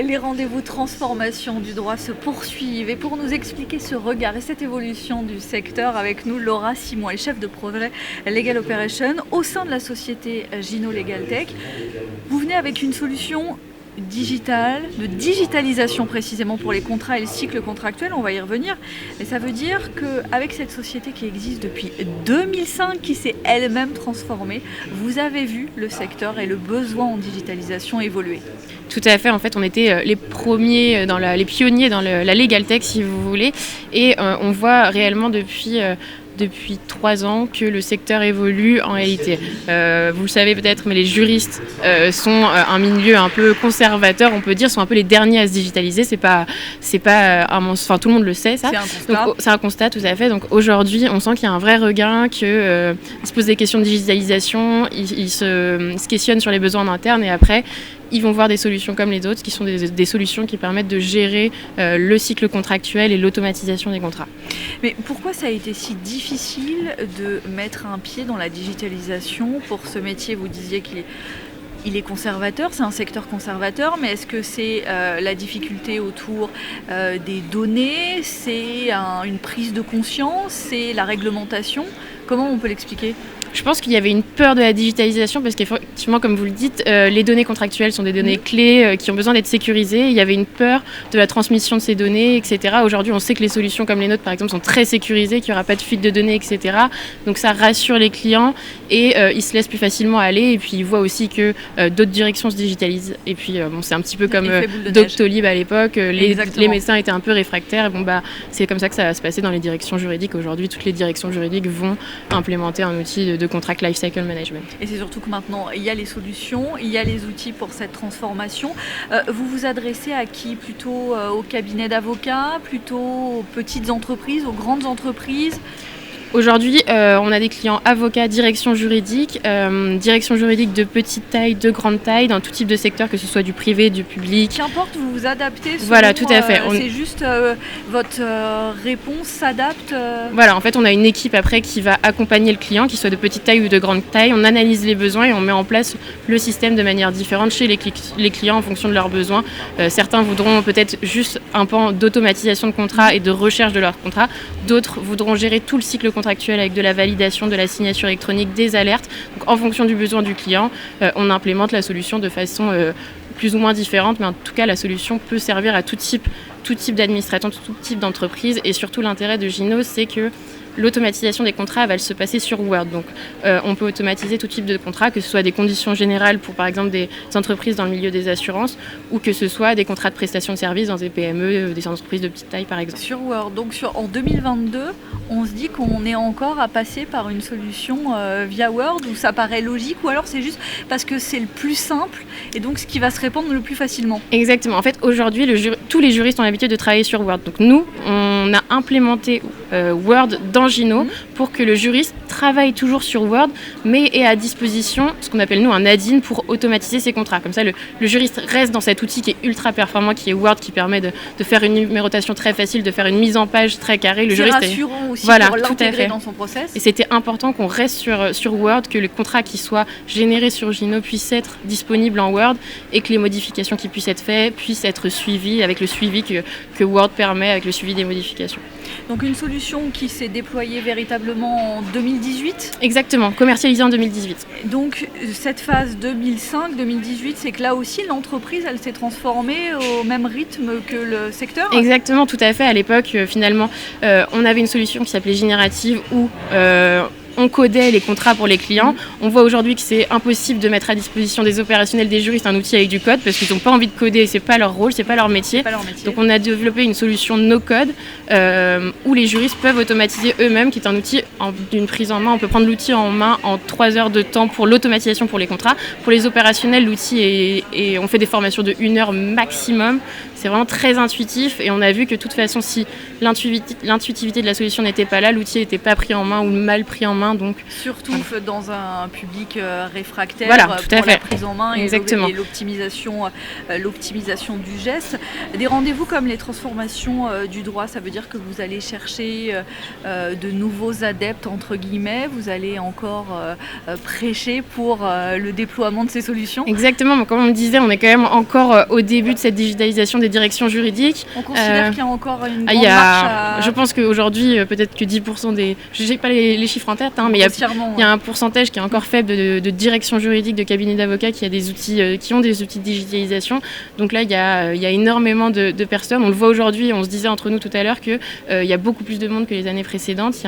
Les rendez-vous transformation du droit se poursuivent et pour nous expliquer ce regard et cette évolution du secteur, avec nous Laura Simon, elle est chef de projet Legal Operation au sein de la société Gino Legal Tech. Vous venez avec une solution digitale, de digitalisation précisément pour les contrats et le cycle contractuel, on va y revenir. Mais ça veut dire qu'avec cette société qui existe depuis 2005, qui s'est elle-même transformée, vous avez vu le secteur et le besoin en digitalisation évoluer. Tout à fait, en fait on était les premiers, les pionniers dans la Legal Tech si vous voulez, et on voit réellement depuis 3 ans que le secteur évolue en réalité. Vous le savez peut-être, mais les juristes sont un milieu un peu conservateur, on peut dire, sont un peu les derniers à se digitaliser. C'est pas enfin tout le monde le sait ça. C'est un constat. Donc, c'est un constat, tout à fait. Donc aujourd'hui, on sent qu'il y a un vrai regain, qu'ils se posent des questions de digitalisation, ils se questionnent sur les besoins en interne et après ils vont voir des solutions comme les autres qui sont des solutions qui permettent de gérer le cycle contractuel et l'automatisation des contrats. Mais pourquoi ça a été si difficile de mettre un pied dans la digitalisation pour ce métier? Vous disiez qu'il est conservateur, c'est un secteur conservateur, mais est-ce que c'est la difficulté autour des données, c'est une prise de conscience, c'est la réglementation? Comment on peut l'expliquer? Je pense qu'il y avait une peur de la digitalisation parce qu'effectivement, comme vous le dites, les données contractuelles sont des données clés qui ont besoin d'être sécurisées. Il y avait une peur de la transmission de ces données, etc. Aujourd'hui, on sait que les solutions comme les nôtres, par exemple, sont très sécurisées, qu'il n'y aura pas de fuite de données, etc. Donc ça rassure les clients et ils se laissent plus facilement aller. Et puis ils voient aussi que d'autres directions se digitalisent. Et puis c'est un petit peu comme Doctolib à l'époque. Les médecins étaient un peu réfractaires. Et c'est comme ça que ça va se passer dans les directions juridiques. Aujourd'hui, toutes les directions juridiques vont implémenter un outil de contract lifecycle management. Et c'est surtout que maintenant, il y a les solutions, il y a les outils pour cette transformation. Vous vous adressez à qui? Plutôt au cabinet d'avocats, plutôt aux petites entreprises, aux grandes entreprises? Aujourd'hui, on a des clients avocats, direction juridique de petite taille, de grande taille, dans tout type de secteur, que ce soit du privé, du public. Qu'importe, vous vous adaptez selon, voilà, tout à fait. C'est juste votre réponse s'adapte Voilà, en fait, on a une équipe après qui va accompagner le client, qu'il soit de petite taille ou de grande taille. On analyse les besoins et on met en place le système de manière différente chez les clients en fonction de leurs besoins. Certains voudront peut-être juste un pan d'automatisation de contrat et de recherche de leur contrat. D'autres voudront gérer tout le cycle contractuel avec de la validation, de la signature électronique, des alertes. Donc, en fonction du besoin du client, on implémente la solution de façon plus ou moins différente, mais en tout cas, la solution peut servir à tout type d'administration, tout type d'entreprise. Et surtout, l'intérêt de Gino, c'est que l'automatisation des contrats va se passer sur Word. Donc, on peut automatiser tout type de contrat, que ce soit des conditions générales pour, par exemple, des entreprises dans le milieu des assurances ou que ce soit des contrats de prestation de services dans des PME, des entreprises de petite taille, par exemple. Sur Word, donc en 2022, on se dit qu'on est encore à passer par une solution via Word où ça paraît logique ou alors c'est juste parce que c'est le plus simple et donc ce qui va se répandre le plus facilement. Exactement. En fait, aujourd'hui, tous les juristes ont l'habitude de travailler sur Word. Donc nous, on a implémenté Word dans Gino pour que le juriste travaille toujours sur Word mais ait à disposition ce qu'on appelle nous un add-in pour automatiser ses contrats. Comme ça, le juriste reste dans cet outil qui est ultra performant, qui est Word, qui permet de faire une numérotation très facile, de faire une mise en page très carrée. C'est rassurant aussi pour l'intégrer dans son process. Et c'était important qu'on reste sur Word, que le contrat qui soit généré sur Gino puisse être disponible en Word et que les modifications qui puissent être faites puissent être suivies avec le suivi que Word permet, avec le suivi des modifications. Donc une solution qui s'est déployée véritablement en 2018. Exactement, commercialisée en 2018. Donc cette phase 2005-2018, c'est que là aussi l'entreprise, elle s'est transformée au même rythme que le secteur. Exactement, tout à fait. À l'époque, finalement, on avait une solution qui s'appelait Générative où on codait les contrats pour les clients. On voit aujourd'hui que c'est impossible de mettre à disposition des opérationnels, des juristes, un outil avec du code parce qu'ils n'ont pas envie de coder, c'est pas leur rôle, c'est pas leur métier. Donc on a développé une solution no-code où les juristes peuvent automatiser eux-mêmes, qui est un outil d'une prise en main. On peut prendre l'outil en main en 3 heures de temps pour l'automatisation pour les contrats. Pour les opérationnels, l'outil on fait des formations de 1 heure maximum. C'est vraiment très intuitif et on a vu que de toute façon, si l'intuitivité de la solution n'était pas là, l'outil n'était pas pris en main ou mal pris en main main. Donc, surtout dans un public réfractaire, voilà, tout à pour fait. la prise en main et l'optimisation du geste. Des rendez-vous comme les transformations du droit, ça veut dire que vous allez chercher de nouveaux adeptes, entre guillemets, vous allez encore prêcher pour le déploiement de ces solutions. Exactement, comme on le disait, on est quand même encore au début de cette digitalisation des directions juridiques. On considère qu'il y a encore une grande marche Je pense qu'aujourd'hui, peut-être que 10% des... Je n'ai pas les chiffres en tête, mais il y a un pourcentage qui est encore faible de directions juridiques, de cabinets d'avocats qui ont des outils de digitalisation. Donc là, il y a énormément de personnes. On le voit aujourd'hui, on se disait entre nous tout à l'heure qu'il y a beaucoup plus de monde que les années précédentes. Il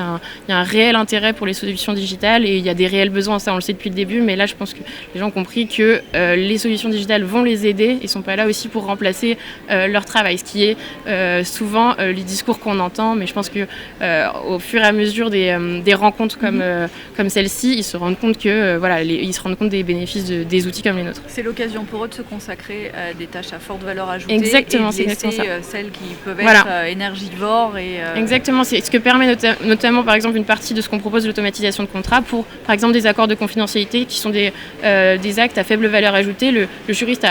y a un réel intérêt pour les solutions digitales et il y a des réels besoins. Ça, on le sait depuis le début, mais là, je pense que les gens ont compris que les solutions digitales vont les aider et ne sont pas là aussi pour remplacer leur travail, ce qui est souvent les discours qu'on entend. Mais je pense qu'au fur et à mesure des rencontres comme celle-ci, ils se rendent compte ils se rendent compte des bénéfices des outils comme les nôtres. C'est l'occasion pour eux de se consacrer à des tâches à forte valeur ajoutée. Exactement, et de laisser celles qui peuvent être énergivores. Exactement, c'est ce que permet notamment par exemple une partie de ce qu'on propose, l'automatisation de contrats, pour par exemple des accords de confidentialité qui sont des actes à faible valeur ajoutée. Le juriste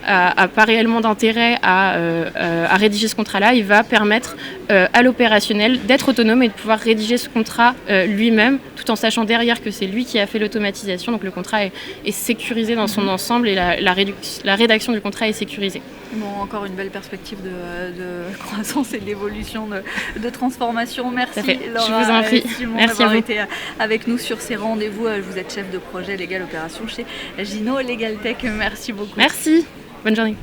a pas réellement d'intérêt à rédiger ce contrat-là. Il va permettre à l'opérationnel d'être autonome et de pouvoir rédiger ce contrat lui-même, tout en sachant derrière que c'est lui qui a fait l'automatisation. Donc le contrat est sécurisé dans son ensemble et la rédaction du contrat est sécurisée. Bon, encore une belle perspective de croissance et d'évolution, de transformation. Merci Laura. Je vous en prie. Merci d'avoir été avec nous sur ces rendez-vous. Vous êtes chef de projet Legal Opération chez Gino Legal Tech. Merci beaucoup. Merci. Bonne journée.